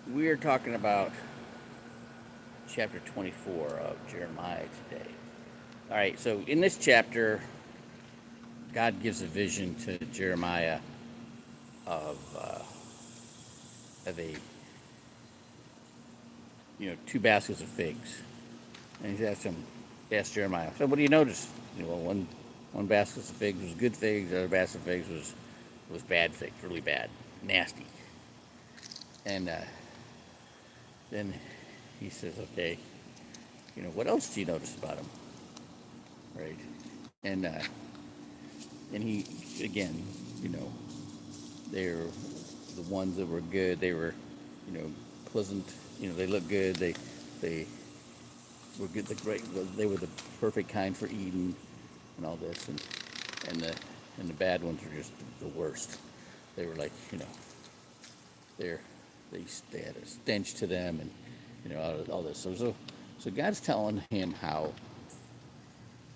we're talking about chapter 24 of Jeremiah today. All right, so in this chapter, God gives a vision to Jeremiah of a two baskets of figs, and he asked Jeremiah, so what do you notice? Well, one basket of figs was good figs, the other basket of figs was bad figs, really bad, nasty. And then he says, okay, what else do you notice about them, right? And and he again, you know, they're the ones that were good. They were, pleasant. They look good. They were good. They were the perfect kind for eating, and all this. And the and the bad ones were just the worst. They were like, they're they they had a stench to them, and all this. So God's telling him how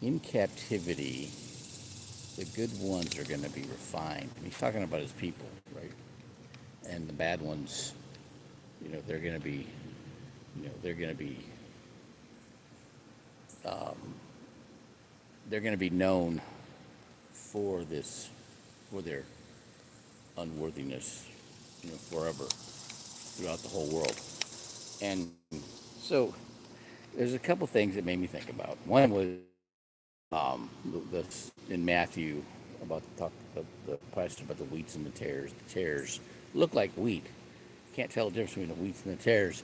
in captivity the good ones are going to be refined. And he's talking about his people, right? And the bad ones, they're going to be, they're going to be, um, they're going to be known for this, for their unworthiness, forever throughout the whole world. And so there's a couple things that made me think about. One was in Matthew about the question about the wheats and the tares. The tares look like wheat. You can't tell the difference between the wheats and the tares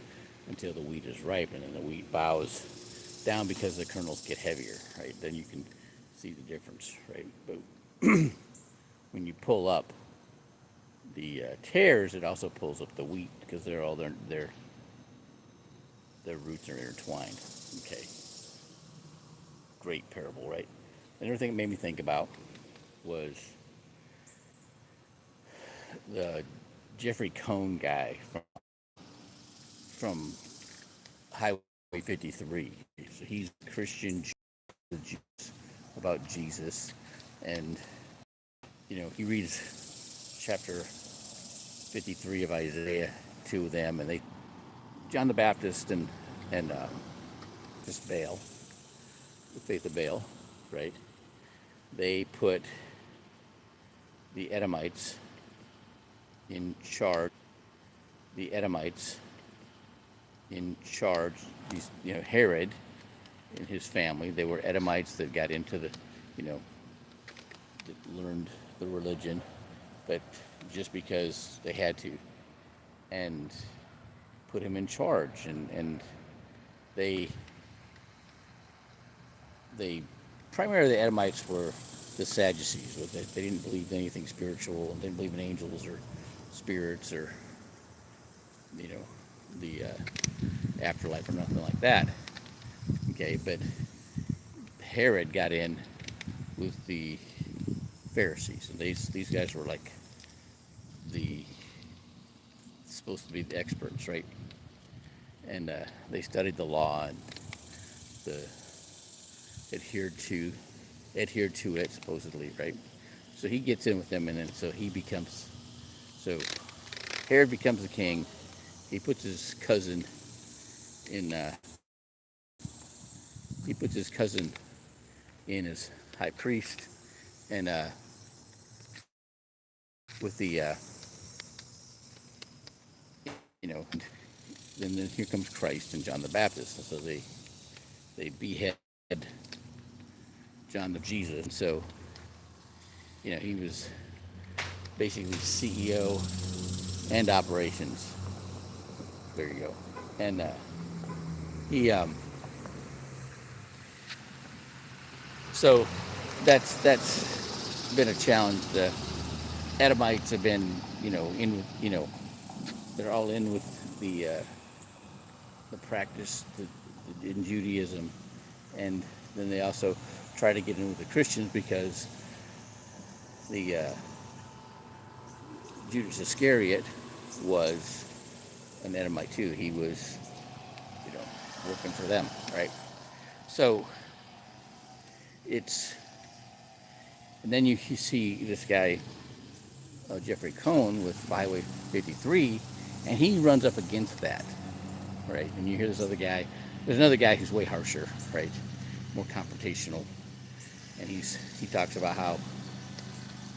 until the wheat is ripe, and then the wheat bows down because the kernels get heavier, right? Then you can see the difference, right? But when you pull up the tares, it also pulls up the wheat because they're all their roots are intertwined. Okay, great parable, right? Another thing it made me think about was the Jeffrey Cohn guy from Highway 53. So he's a Christian about Jesus, and he reads chapter 53 of Isaiah to them, and they John the Baptist and just Baal, the faith of Baal, right? They put the Edomites in charge. The Edomites in charge. These, Herod and his family. They were Edomites that got into you know, that learned the religion, but just because they had to, and put him in charge, and they they primarily the Edomites were the Sadducees. They didn't believe in anything spiritual, and didn't believe in angels or spirits or you know the afterlife or nothing like that. Okay, but Herod got in with the Pharisees, and these guys were like the supposed to be the experts, right? And they studied the law and the adhered to adhered to it supposedly, right? So he gets in with them, and then so Herod becomes the king. He puts his cousin in. He puts his cousin in as high priest, and with the you know, then here comes Christ and John the Baptist, and so they behead John the Jesus, and so he was basically CEO and operations. There you go, and he so that's been a challenge. The Edomites have been in they're all in with the practice in Judaism, and then they also try to get in with the Christians because the Judas Iscariot was an Edomite too. He was, working for them, right? So it's, and then you see this guy, Jeffrey Cohn with Highway 53. And he runs up against that, right? And you hear this other guy. There's another guy who's way harsher, right? More confrontational, and he talks about how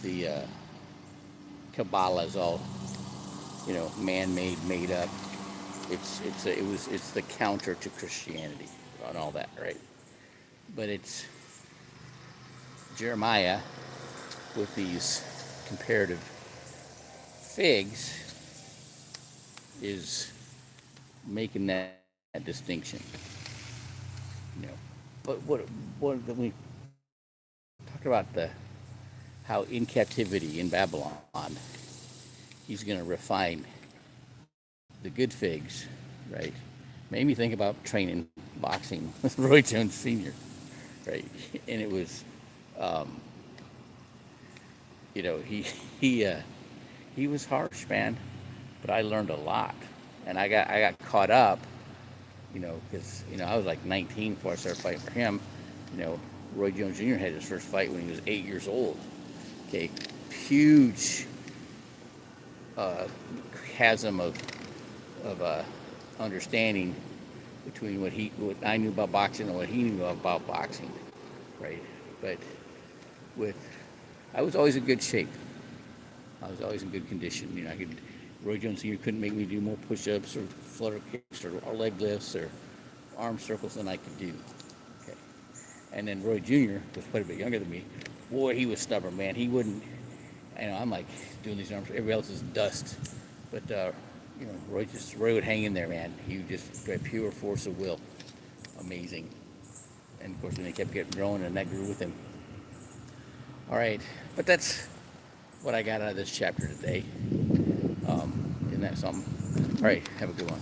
the Kabbalah is all, man-made, made up. It's the counter to Christianity and all that, right? But it's Jeremiah with these comparative figs is making that distinction, you know. But what when we talk about the how in captivity in Babylon, he's going to refine the good figs, right? Made me think about training boxing with Roy Jones Sr., right? And it was, um, he he uh, he was harsh, man, but I learned a lot, and I got caught up, because I was like 19 before I started fighting for him. You know, Roy Jones Jr. had his first fight when he was 8 years old. Okay, huge uh, chasm of understanding between what I knew about boxing and what he knew about boxing, right? But with I was always in good shape. I was always in good condition. Roy Jones Sr. couldn't make me do more push-ups or flutter kicks or leg lifts or arm circles than I could do. Okay. And then Roy Jr. was quite a bit younger than me. Boy, he was stubborn, man. He wouldn't. I'm like doing these arms. Everybody else is dust. But Roy would hang in there, man. He just had pure force of will. Amazing. And of course, when they kept getting growing, and that grew with him. All right, but that's what I got out of this chapter today. Isn't that something? All right, have a good one.